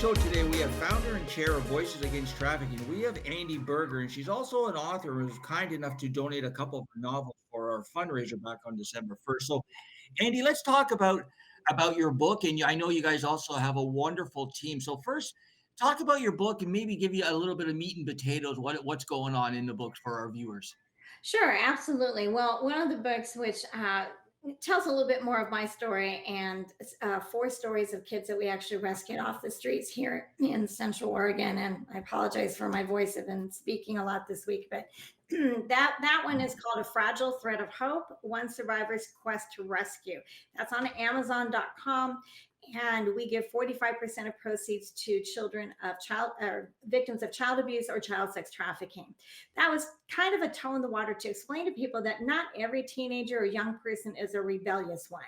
show today, we have founder and chair of Voices Against Trafficking. We have Andy Berger, and she's also an author who was kind enough to donate a couple of her novels for our fundraiser back on December 1st. So, Andy, let's talk about your book, and I know you guys also have a wonderful team. So, first, talk about your book and maybe give you a little bit of meat and potatoes. What's going on in the books for our viewers? Sure, absolutely. Well, one of the books which tells a little bit more of my story and four stories of kids that we actually rescued off the streets here in Central Oregon. And I apologize for my voice. I've been speaking a lot this week, but that one is called A Fragile Thread of Hope: One Survivor's Quest to Rescue. That's on Amazon.com. And we give 45% of proceeds to children of child or victims of child abuse or child sex trafficking. That was kind of a toe in the water to explain to people that not every teenager or young person is a rebellious one.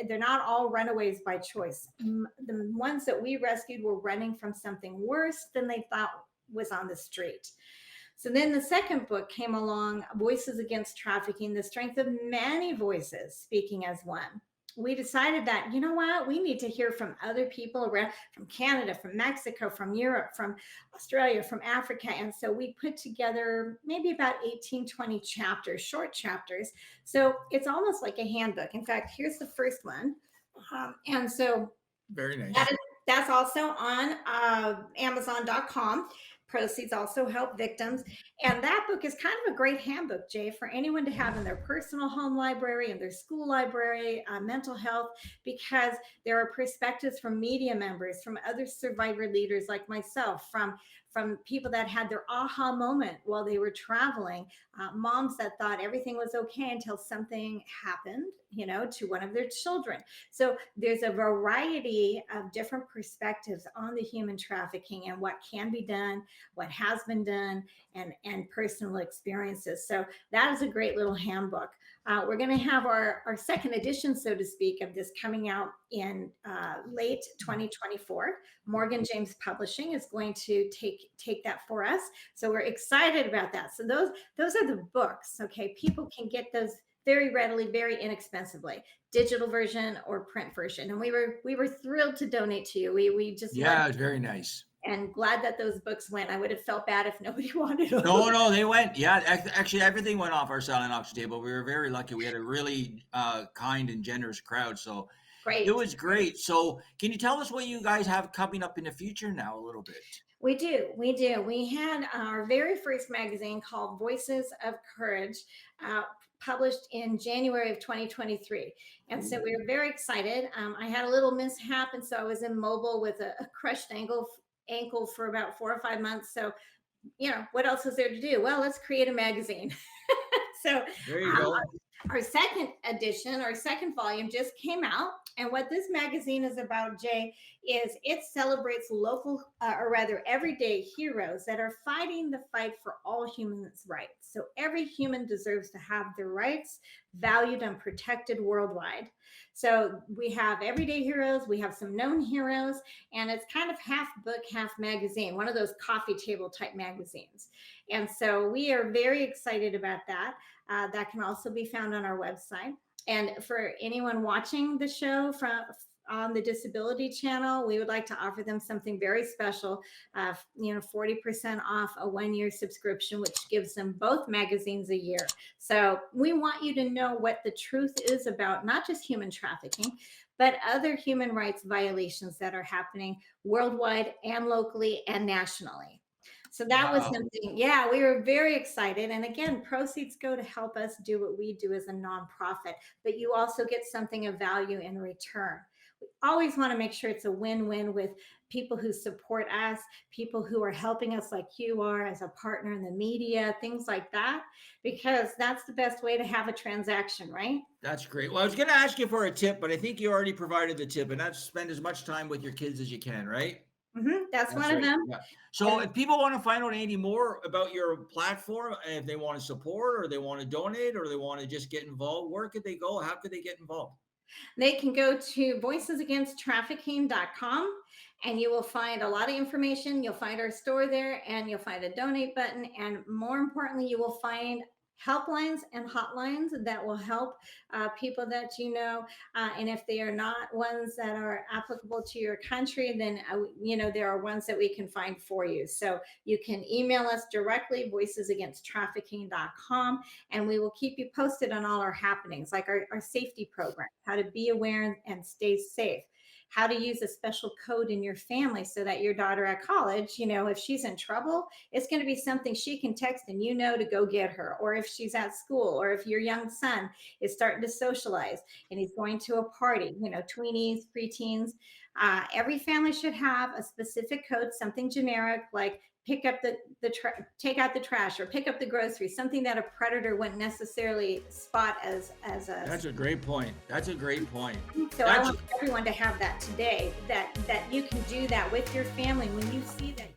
They're not all runaways by choice. The ones that we rescued were running from something worse than they thought was on the street. So then the second book came along, Voices Against Trafficking: The Strength of Many Voices Speaking as One. We decided that, you know what, we need to hear from other people around, from Canada, from Mexico, from Europe, from Australia, from Africa. And so we put together maybe about 18, 20 chapters, short chapters. So it's almost like a handbook. In fact, here's the first one. And so Very that nice. is, that's also on Amazon.com. Proceeds also help victims. And that book is kind of a great handbook, Jay, for anyone to have in their personal home library, in their school library, mental health, because there are perspectives from media members, from other survivor leaders like myself, from people that had their aha moment while they were traveling, moms that thought everything was okay until something happened, to one of their children. So there's a variety of different perspectives on the human trafficking and what can be done, what has been done, and personal experiences. So that is a great little handbook. We're going to have our second edition, so to speak, of this coming out in late 2024. Morgan James Publishing is going to take that for us. So we're excited about that. So those are the books. Okay, people can get those very readily, very inexpensively, digital version or print version. And we were thrilled to donate to you. We just Yeah, loved it's very nice. and glad that those books went. I would have felt bad if nobody wanted them. No, they went. Yeah, actually, everything went off our silent auction table. We were very lucky. We had a really kind and generous crowd, so it Great. was great. So, can you tell us what you guys have coming up in the future now, a little bit? We do. We do. We had our very first magazine called Voices of Courage, published in January of 2023. And so we were very excited. I had a little mishap, and so I was immobile with a crushed ankle for about 4 or 5 months. So, what else was there to do? Well, let's create a magazine. So There you go. our second edition, our second volume just came out. And what this magazine is about, Jay, is it celebrates local, or rather everyday heroes that are fighting the fight for all humans' rights. So every human deserves to have their rights valued and protected worldwide. So we have everyday heroes, we have some known heroes, and it's kind of half book, half magazine, one of those coffee table type magazines. And so we are very excited about that. That can also be found on our website. And for anyone watching the show from on the Disability Channel, we would like to offer them something very special. 40% off a 1-year subscription, which gives them both magazines a year. So we want you to know what the truth is about not just human trafficking, but other human rights violations that are happening worldwide and locally and nationally. So that was Wow. something, yeah, we were very excited. And again, proceeds go to help us do what we do as a nonprofit, but you also get something of value in return. We always want to make sure it's a win-win with people who support us, people who are helping us like you are as a partner in the media, things like that, because that's the best way to have a transaction, right? That's great. Well, I was going to ask you for a tip, but I think you already provided the tip, and that's spend as much time with your kids as you can, right? That's That's one of right. them. Yeah. So And if people want to find out any more about your platform, if they want to support or they want to donate or they want to just get involved, where could they go? How could they get involved? they can go to voicesagainsttrafficking.com and you will find a lot of information. You'll find our store there and you'll find a donate button. And more importantly, you will find helplines and hotlines that will help people that you know. And if they are not ones that are applicable to your country, then there are ones that we can find for you. So you can email us directly, voicesagainsttrafficking.com, and we will keep you posted on all our happenings, like our safety program, how to be aware and stay safe, how to use a special code in your family so that your daughter at college, if she's in trouble, it's going to be something she can text and to go get her. Or if she's at school, or if your young son is starting to socialize and he's going to a party, tweenies, preteens, every family should have a specific code, something generic like pick up take out the trash, or pick up the groceries, something that a predator wouldn't necessarily spot as a. That's a great point. That's a great point. So I That's want everyone to have that today, that you can do that with your family when you see that